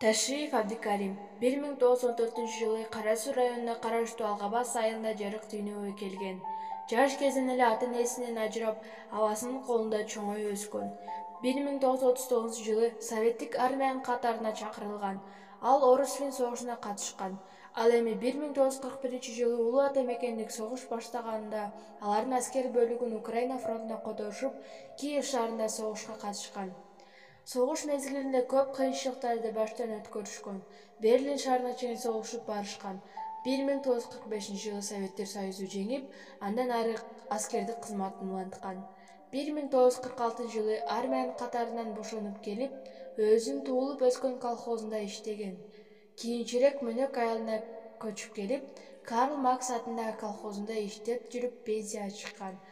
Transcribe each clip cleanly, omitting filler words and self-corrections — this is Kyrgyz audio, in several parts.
Ташриев Абдикарим 1914-жылы Карасу районуна караштуу Алгабас айылында жарык дүйнөгө келген. Жаш кезинен эле ата-энесинен ажырап, абасынын колунда чоңоюп өскөн. 1939-жылы Советтик армиянын катарына чакырылган. Ал Орус-Фин согушуна катышкан. Ал эми 1941-жылы Улуу Ата мекендик согуш баштаганында алардын аскер бөлүгүн Украина фронтуна которушуп, Киев шаарында согушка катышкан. Согуш мезгилинде көп кыйынчылыктарды баштан өткөрүшкөн. Берлин шаарына чейин согушуп барышкан. 1945-жылы Советтер Союзу жеңип, андан ары аскердик кызматын уланткан. 1946-жылы армиянын катарынан бошонуп келип, өзүнүн туулуп өскөн колхозунда иштеген. Кийинчерээк Мөнөк айылына көчүп келип, Карл Маркс атындагы колхозунда иштеп жүрүп пенсияга чыккан.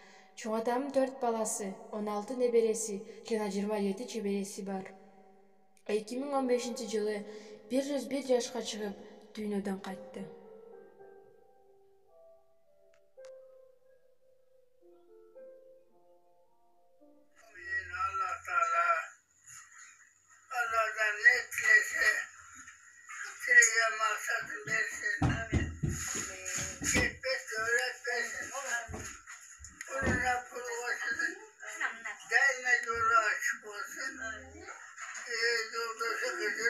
Чоң атамдын 4 баласы, 16 небереси жана 27 чебереси бар. 2015-жылы 101 жашка чыгып, дүйнөдөн кайтты. Allah'tan ne tilese, tileye maksatın versin. Yetmez öğretmesin. Bununla pulu olsun. Daima yolu açık olsun. Yolda sıkıntı